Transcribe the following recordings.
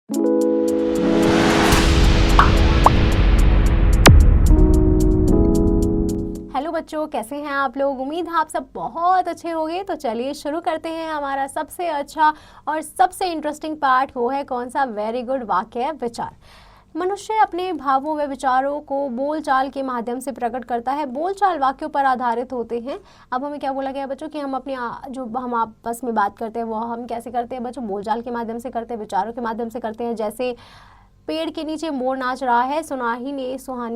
Hello बच्चों, कैसे हैं आप लोग। उम्मीद है आप सब बहुत अच्छे होंगे। तो चलिए शुरू करते हैं हमारा सबसे अच्छा और सबसे इंटरेस्टिंग पार्ट। वो है कौन सा? वेरी गुड, वाक्य विचार। मनुष्य अपने भावों व विचारों को बोलचाल के माध्यम से प्रकट करता है। बोलचाल वाक्यों पर आधारित होते हैं। अब हमें क्या बोला गया बच्चों कि हम अपने जो हम आपस में बात करते हैं वो हम कैसे करते हैं बच्चों? बोलचाल के माध्यम से करते हैं, विचारों के माध्यम से करते हैं। जैसे पेड़ के नीचे मोर नाच रहा है, सुहानी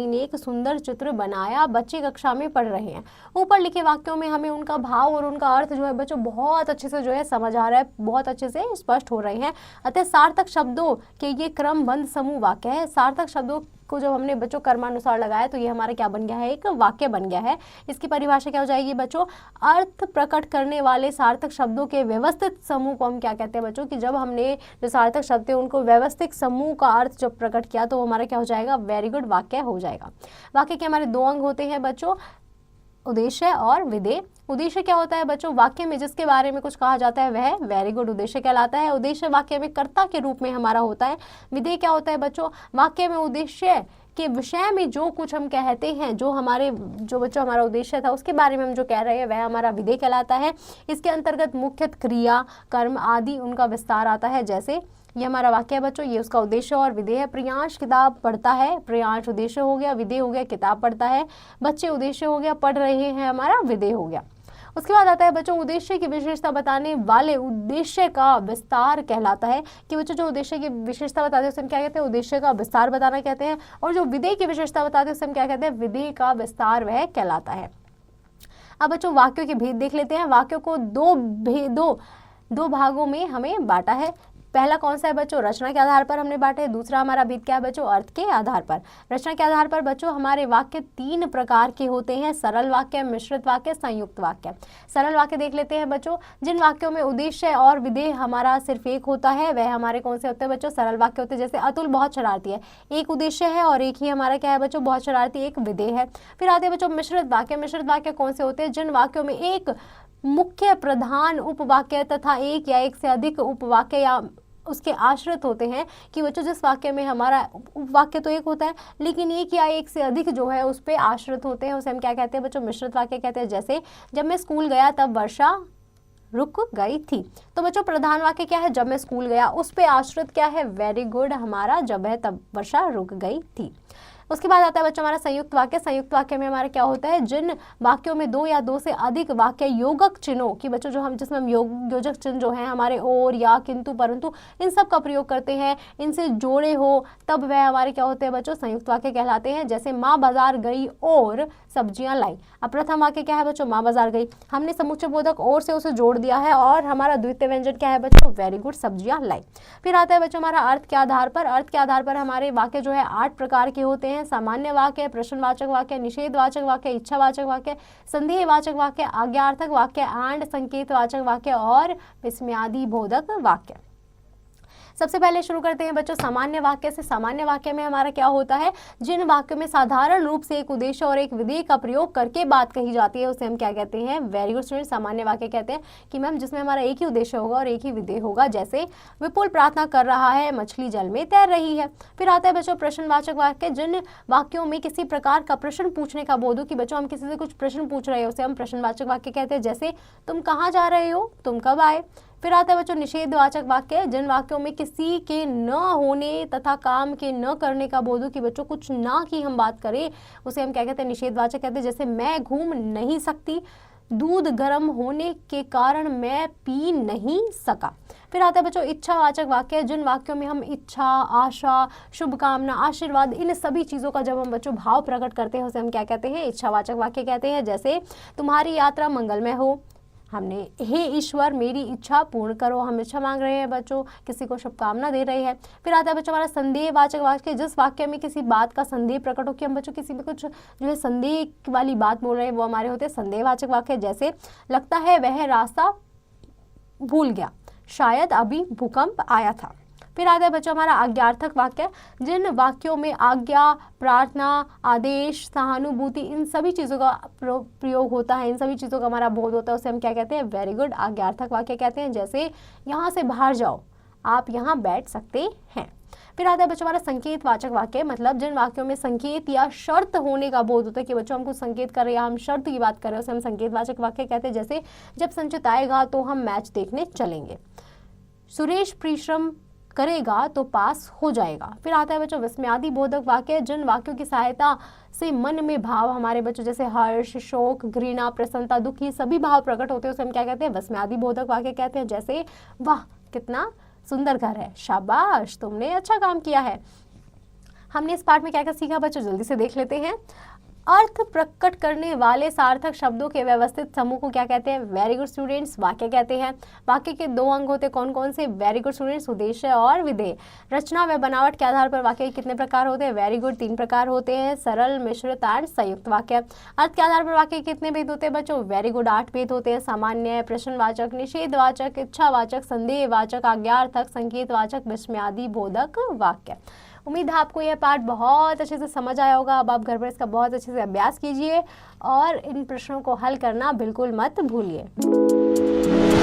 ने एक सुंदर चित्र बनाया, बच्चे कक्षा में पढ़ रहे हैं। ऊपर लिखे वाक्यों में हमें उनका भाव और उनका अर्थ जो है बच्चों बहुत अच्छे से जो है समझ आ रहा है, बहुत अच्छे से स्पष्ट हो रहे हैं। अतः सार्थक शब्दों के ये क्रमबद्ध समूह वाक्य है। सार्थक शब्दों को जब हमने बच्चों कर्मानुसार लगाया तो ये हमारा क्या बन गया है? एक वाक्य बन गया है। इसकी परिभाषा क्या हो जाएगी बच्चों? अर्थ प्रकट करने वाले सार्थक शब्दों के व्यवस्थित समूह को हम क्या कहते हैं बच्चों? कि जब हमने जो सार्थक शब्द थे उनको व्यवस्थित समूह का अर्थ जब प्रकट किया तो हमारा क्या हो जाएगा? वेरी गुड, वाक्य हो जाएगा। वाक्य के हमारे दो अंग होते हैं बच्चों, उद्देश्य और विधेय। उद्देश्य क्या होता है बच्चों? वाक्य में जिसके बारे में कुछ कहा जाता है वह वेरी गुड उद्देश्य कहलाता है। उद्देश्य वाक्य में कर्ता के रूप में हमारा होता है। विधेय क्या होता है बच्चों? वाक्य में उद्देश्य के विषय में जो कुछ हम कहते हैं, जो बच्चों हमारा उद्देश्य था उसके बारे में हम जो कह रहे हैं वह हमारा विधेय कहलाता है। इसके अंतर्गत मुख्य क्रिया, कर्म आदि उनका विस्तार आता है। जैसे ये हमारा वाक्य है बच्चों, ये उसका उद्देश्य और विधेय है। प्रियांश किताब पढ़ता है, प्रियांश उद्देश्य हो गया, विधेय हो गया किताब पढ़ता है। बच्चे उद्देश्य हो गया, पढ़ रहे हैं हमारा विधेय हो गया। उसके बाद आता है बच्चों उद्देश्य की विशेषता बताने वाले उद्देश्य का विस्तार कहलाता है। कि बच्चों जो उद्देश्य की विशेषता बताते हैं उसे हम क्या कहते हैं? उद्देश्य का विस्तार बताना कहते हैं। और जो विधेय की विशेषता बताते हैं उसे हम क्या कहते हैं? विधेय का विस्तार वह कहलाता है। अब बच्चों वाक्यों के भेद देख लेते हैं। वाक्यों को दो भागों में हमें बांटा है। पहला कौन सा है बच्चों? रचना के आधार पर हमने बांटे। दूसरा हमारा भेद क्या है बच्चों? अर्थ के आधार पर। रचना के आधार पर बच्चों हमारे वाक्य 3 प्रकार के होते हैं, सरल वाक्य, मिश्रित वाक्य, संयुक्त वाक्य। सरल वाक्य देख लेते हैं बच्चों। जिन वाक्यों में उद्देश्य और विधेय हमारा सिर्फ एक होता है वह हमारे कौन से होते हैं बच्चों? सरल वाक्य होते हैं। जैसे अतुल बहुत शरारती है, एक उद्देश्य है और एक ही हमारा क्या है बच्चों? बहुत शरारती, एक विधेय है। फिर आते हैं बच्चों मिश्रित वाक्य। मिश्रित वाक्य कौन से होते हैं? जिन वाक्यों में एक मुख्य प्रधान उपवाक्य तथा एक या एक से अधिक उपवाक्य या उसके आश्रित होते हैं। कि बच्चों जिस वाक्य में हमारा उपवाक्य तो एक होता है लेकिन एक या एक से अधिक जो है उस पर आश्रित होते हैं, उसे हम क्या कहते हैं बच्चों? मिश्रित वाक्य कहते हैं। जैसे जब मैं स्कूल गया तब वर्षा रुक गई थी। तो बच्चों प्रधान वाक्य क्या है? जब मैं स्कूल गया। उस पे आश्रित क्या है? वेरी गुड, हमारा जब है तब वर्षा रुक गई थी। उसके बाद आता है बच्चों हमारा संयुक्त वाक्य। संयुक्त वाक्य में हमारा क्या होता है? जिन वाक्यों में 2 या 2 से अधिक वाक्य योगक चिन्हों की बच्चों जिसमें हम योजक चिन्ह जो है हमारे और, या, किंतु, परंतु इन सब का प्रयोग करते हैं, इनसे जोड़े हो तब वह हमारे क्या होते हैं बच्चों? संयुक्त वाक्य कहलाते हैं। जैसे माँ बाजार गई और सब्जियां लाई। अब प्रथम वाक्य क्या है बच्चों? माँ बाजार गई, हमने समुच्चय बोधक और से उसे जोड़ दिया है और हमारा द्वितीय व्यंजन क्या है बच्चों? वेरी गुड, सब्जियां लाई। फिर आता है बच्चों हमारा अर्थ के आधार पर। अर्थ के आधार पर हमारे वाक्य जो है 8 प्रकार के होते हैं। सामान्य वाक्य, प्रश्नवाचक वाक्य, निषेधवाचक वाक्य, इच्छावाचक वाक्य, संदेहवाचक वाक्य, आज्ञार्थक वाक्य, एंड संकेतवाचक वाक्य और विस्मयादि बोधक वाक्य। सबसे पहले शुरू करते हैं बच्चों सामान्य वाक्य से। सामान्य वाक्य में हमारा क्या होता है? जिन वाक्यों में साधारण रूप से एक उद्देश्य और एक विधेय का प्रयोग करके बात कही जाती है उसे हम क्या कहते हैं? वेरी गुड स्टूडेंट, सामान्य वाक्य कहते हैं। कि मैम जिसमें हमारा एक ही उद्देश्य होगा और एक ही विधेय होगा। जैसे विपुल प्रार्थना कर रहा है, मछली जल में तैर रही है। फिर आता है बच्चों प्रश्नवाचक वाक्य। जिन वाक्यों में किसी प्रकार का प्रश्न पूछने का बोध हो, कि बच्चों हम किसी से कुछ प्रश्न पूछ रहे हो उसे हम प्रश्नवाचक वाक्य कहते हैं। जैसे तुम कहाँ जा रहे हो, तुम कब आए। फिर आता है बच्चों निषेधवाचक वाक्य। जिन वाक्यों में किसी के न होने तथा काम के न करने का बोध हो, कि बच्चों कुछ ना की हम बात करें उसे हम क्या कहते हैं? निषेधवाचक कहते हैं। जैसे मैं घूम नहीं सकती, दूध गर्म होने के कारण मैं पी नहीं सका। फिर आता है बच्चों इच्छावाचक वाक्य। जिन वाक्यों में हम इच्छा, आशा, शुभकामना, आशीर्वाद इन सभी चीज़ों का जब हम बच्चों भाव प्रकट करते हैं उसे हम क्या कहते हैं? इच्छावाचक वाक्य कहते हैं। जैसे तुम्हारी यात्रा मंगलमय हो, हमने हे ईश्वर मेरी इच्छा पूर्ण करो, हम इच्छा मांग रहे हैं बच्चों, किसी को शुभकामना दे रही है। फिर आता है बच्चों हमारा संदेहवाचक वाक्य। जिस वाक्य में किसी बात का संदेह प्रकट हो, कि हम बच्चों किसी में कुछ जो है संदेह वाली बात बोल रहे हैं वो हमारे होते हैं संदेहवाचक वाक्य। जैसे लगता है वह रास्ता भूल गया, शायद अभी भूकंप आया था। फिर आता है बच्चों हमारा आज्ञार्थक वाक्य। जिन वाक्यों में आज्ञा, प्रार्थना, आदेश, सहानुभूति इन सभी चीज़ों का प्रयोग होता है, इन सभी चीज़ों का हमारा बोध होता है उसे हम क्या कहते हैं? वेरी गुड, आज्ञार्थक वाक्य कहते हैं। जैसे यहाँ से बाहर जाओ, आप यहाँ बैठ सकते हैं। फिर आता है बच्चों हमारा संकेतवाचक वाक्य, मतलब जिन वाक्यों में संकेत या शर्त होने का बोध होता है कि बच्चों हम कुछ संकेत कर रहे हैं या हम शर्त की बात कर रहे हैं, उसे हम संकेतवाचक वाक्य कहते हैं। जैसे जब संचित आएगा तो हम मैच देखने चलेंगे, सुरेश परिश्रम करेगा तो पास हो जाएगा। फिर आता है बच्चों विस्मयादि बोधक वाक्य, जिन वाक्यों की सहायता से मन में भाव हमारे बच्चों जैसे हर्ष, शोक, घृणा, प्रसन्नता, दुख, ये सभी भाव प्रकट होते हैं, उसे हम क्या कहते हैं, विस्मयादि बोधक वाक्य कहते हैं। जैसे वाह कितना सुंदर घर है, शाबाश तुमने अच्छा काम किया है। हमने इस पार्ट में क्या क्या सीखा बच्चों, जल्दी से देख लेते हैं। अर्थ प्रकट करने वाले सार्थक शब्दों के व्यवस्थित समूह को क्या कहते हैं, वेरी गुड स्टूडेंट्स, वाक्य कहते हैं। वाक्य के 2 अंग होते हैं, कौन कौन से, वेरी गुड स्टूडेंट्स, उद्देश्य और विधेय। रचना व बनावट के आधार पर वाक्य के कितने प्रकार होते हैं, वेरी गुड 3 प्रकार होते हैं, सरल, मिश्रित एंड संयुक्त वाक्य। अर्थ के आधार पर वाक्य के कितने भेद होते हैं बच्चों, वेरी गुड 8 भेद होते हैं, सामान्य, प्रश्नवाचक, निषेधवाचक, इच्छावाचक, संदेहवाचक, आज्ञार्थक, संकेतवाचक, विस्मयादि बोधक वाक्य। उम्मीद है आपको यह पार्ट बहुत अच्छे से समझ आया होगा। अब आप घर पर इसका बहुत अच्छे से अभ्यास कीजिए और इन प्रश्नों को हल करना बिल्कुल मत भूलिए।